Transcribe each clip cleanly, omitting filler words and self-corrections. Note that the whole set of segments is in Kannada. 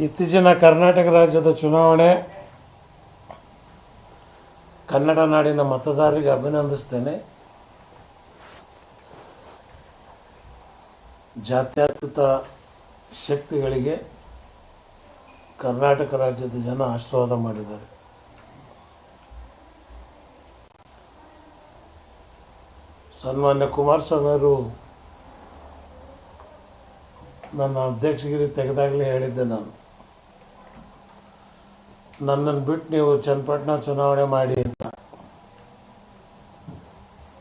ಇತ್ತೀಚಿನ ಕರ್ನಾಟಕ ರಾಜ್ಯದ ಚುನಾವಣೆ ಕನ್ನಡ ನಾಡಿನ ಮತದಾರರಿಗೆ ಅಭಿನಂದಿಸ್ತೇನೆ. ಜಾತ್ಯತೀತ ಶಕ್ತಿಗಳಿಗೆ ಕರ್ನಾಟಕ ರಾಜ್ಯದ ಜನ ಆಶೀರ್ವಾದ ಮಾಡಿದ್ದಾರೆ. ಸನ್ಮಾನ್ಯ ಕುಮಾರಸ್ವಾಮಿ ಅವರು ನನ್ನ ಅಧ್ಯಕ್ಷಗಿರಿ ತೆಗೆದಾಗಲೇ ಹೇಳಿದ್ದೆ, ನನ್ನನ್ನು ಬಿಟ್ಟು ನೀವು ಚನ್ನಪಟ್ಟಣ ಚುನಾವಣೆ ಮಾಡಿ ಅಂತ.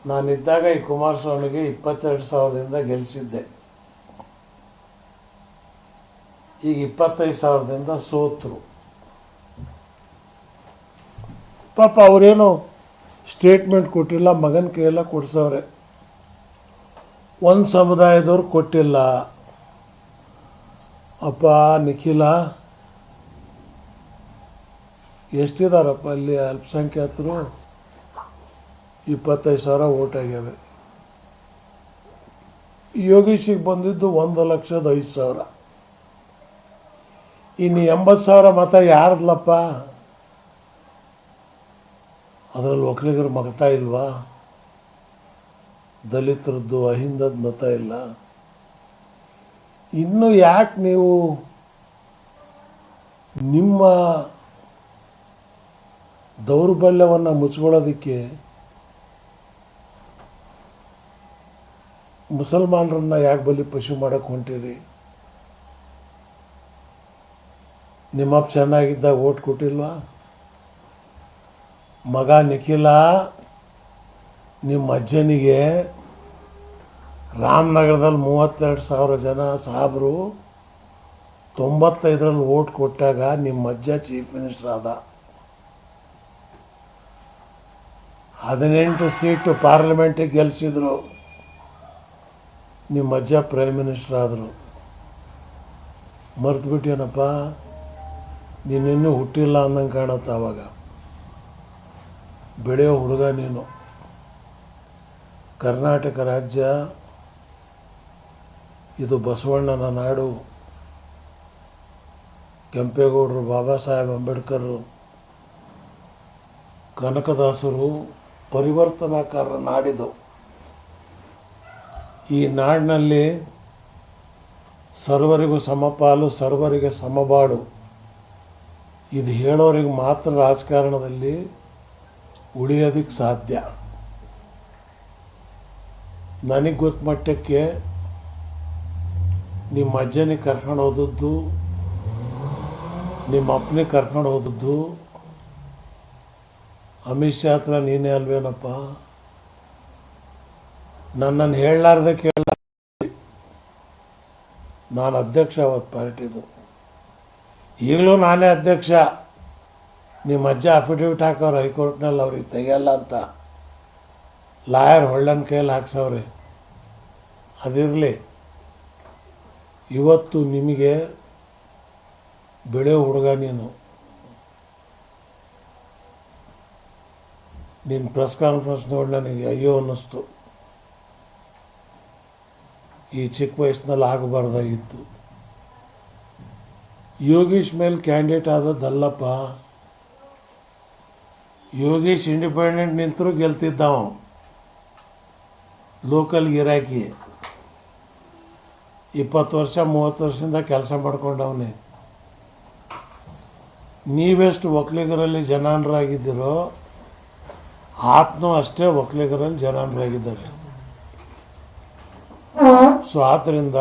ನಾನಿದ್ದಾಗ ಈ ಕುಮಾರಸ್ವಾಮಿಗೆ 22,000ದಿಂದ ಗೆಲ್ಲಿಸಿದ್ದೆ. ಈಗ 25,000ದಿಂದ ಸೋತರು. ಪಾಪ ಅವರೇನು ಸ್ಟೇಟ್ಮೆಂಟ್ ಕೊಟ್ಟಿಲ್ಲ, ಮಗನ ಕೈಯೆಲ್ಲ ಕೊಡ್ಸವ್ರೆ. ಒಂದು ಸಮುದಾಯದವ್ರು ಕೊಟ್ಟಿಲ್ಲ. ಅಪ್ಪ ನಿಖಿಲ, ಎಷ್ಟಿದಾರಪ್ಪ ಅಲ್ಲಿ ಅಲ್ಪಸಂಖ್ಯಾತರು? 25,000 ಓಟ್ ಆಗ್ಯಾವೆ. ಯೋಗೀಶಿಗೆ ಬಂದಿದ್ದು 1,05,000. ಇನ್ನು 80,000 ಮತ ಯಾರ್ದಲಪ್ಪ? ಅದರಲ್ಲಿ ಒಕ್ಕಲಿಗರ ಮತ ಇಲ್ವಾ? ದಲಿತರದ್ದು ಅಹಿಂದದ ಮತ ಇಲ್ಲ. ಇನ್ನು ಯಾಕೆ ನೀವು ನಿಮ್ಮ ದೌರ್ಬಲ್ಯವನ್ನು ಮುಚ್ಕೊಳ್ಳೋದಕ್ಕೆ ಮುಸಲ್ಮಾನರನ್ನ ಯಾಕೆ ಬಲಿ ಪಶು ಮಾಡಕ್ಕೆ ಹೊಂಟಿರಿ? ನಿಮ್ಮಪ್ಪ ಚೆನ್ನಾಗಿದ್ದಾಗ ಓಟ್ ಕೊಟ್ಟಿಲ್ವಾ? ಮಗ ನಿಖಿಲ, ನಿಮ್ಮ ಅಜ್ಜನಿಗೆ ರಾಮನಗರದಲ್ಲಿ 32,000 ಜನ ಸಾಬ್ರು 95ರಲ್ಲಿ ಓಟ್ ಕೊಟ್ಟಾಗ ನಿಮ್ಮ ಅಜ್ಜ ಚೀಫ್ ಮಿನಿಸ್ಟರ್ ಆದ. 18 ಸೀಟು ಪಾರ್ಲಿಮೆಂಟಿಗೆ ಗೆಲ್ಲಿಸಿದ್ರು. ನಿಮ್ಮ ಅಜ್ಜ ಪ್ರೈಮ್ ಮಿನಿಸ್ಟರ್ ಆದರು. ಮರ್ತು ಬಿಟ್ಟೇನಪ್ಪ? ನೀನಿನ್ನೂ ಹುಟ್ಟಿಲ್ಲ ಅಂದಂಗೆ ಕಾಣುತ್ತೆ. ಆವಾಗ ಬೆಳೆಯೋ ಹುಡುಗ ನೀನು. ಕರ್ನಾಟಕ ರಾಜ್ಯ ಇದು ಬಸವಣ್ಣನ ನಾಡು. ಕೆಂಪೇಗೌಡರು, ಬಾಬಾ ಸಾಹೇಬ್ ಅಂಬೇಡ್ಕರ್, ಕನಕದಾಸರು ಪರಿವರ್ತನಾಕಾರ ನಾಡಿದು. ಈ ನಾಡಿನಲ್ಲಿ ಸರ್ವರಿಗೂ ಸಮಪಾಲು, ಸರ್ವರಿಗೆ ಸಮಬಾಳು. ಇದು ಹೇಳೋರಿಗೆ ಮಾತ್ರ ರಾಜಕಾರಣದಲ್ಲಿ ಉಳಿಯೋದಕ್ಕೆ ಸಾಧ್ಯ. ನನಗೆ ಗೊತ್ತ ಮಟ್ಟಕ್ಕೆ ನಿಮ್ಮ ಅಜ್ಜನಿಗೆ ಕರ್ಕೊಂಡು ಹೋದದ್ದು, ನಿಮ್ಮ ಅಪ್ಪನಿಗೆ ಕರ್ಕೊಂಡು ಹೋದದ್ದು ಅಮಿತ್ ಶಾ ಹತ್ರ ನೀನೇ ಅಲ್ವೇನಪ್ಪ? ನನ್ನನ್ನು ಹೇಳಲಾರ್ದೆ ಕೇಳ. ನಾನು ಅಧ್ಯಕ್ಷ ಅವತ್ತು ಪಾರ್ಟಿದು. ಈಗಲೂ ನಾನೇ ಅಧ್ಯಕ್ಷ. ನಿಮ್ಮ ಅಜ್ಜ ಅಫಿಡವಿಟ್ ಹಾಕವ್ರೆ ಹೈಕೋರ್ಟ್ನಲ್ಲಿ, ಅವ್ರಿಗೆ ತೆಗೆಯಲ್ಲ ಅಂತ. ಲಾಯರ್ ಹೊಳ್ಳನ ಕೈಯಲ್ಲಿ ಹಾಕ್ಸವ್ರೆ. ಅದಿರಲಿ. ಇವತ್ತು ನಿಮಗೆ ಬೆಳೆಯೋ ಹುಡುಗ ನೀನು. ನಿನ್ನ ಪ್ರೆಸ್ ಕಾನ್ಫರೆನ್ಸ್ ನೋಡಿ ನನಗೆ ಅಯ್ಯೋ ಅನ್ನಿಸ್ತು. ಈ ಚಿಕ್ಕ ವಯಸ್ಸಿನಲ್ಲಿ ಆಗಬಾರ್ದಾಗಿತ್ತು. ಯೋಗೀಶ್ ಮೇಲೆ ಕ್ಯಾಂಡಿಡೇಟ್ ಆದದ್ದಲ್ಲಪ್ಪ. ಯೋಗೀಶ್ ಇಂಡಿಪೆಂಡೆಂಟ್ ನಿಂತರೂ ಗೆಲ್ತಿದ್ದಾವ. ಲೋಕಲ್ ಗಿರಾಕಿ 20 ವರ್ಷ 30 ವರ್ಷದಿಂದ ಕೆಲಸ ಮಾಡ್ಕೊಂಡವನೇ. ನೀವೆಷ್ಟು ಒಕ್ಕಲಿಗರಲ್ಲಿ ಜನಾನರಾಗಿದ್ದೀರೋ ಆತನೂ ಅಷ್ಟೇ ಒಕ್ಕಲಿಗರಲ್ಲಿ ಜನಾನರಾಗಿದ್ದಾರೆ. ಸೊ ಆದ್ದರಿಂದ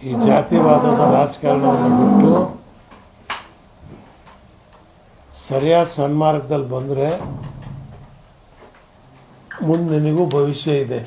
ಈ ಜಾತಿವಾದದ ರಾಜಕಾರಣವನ್ನು ಬಿಟ್ಟು ಸರಿಯಾದ ಸನ್ಮಾರ್ಗದಲ್ಲಿ ಬಂದರೆ ಮುಂದೆ ನಿನಗೂ ಭವಿಷ್ಯ ಇದೆ.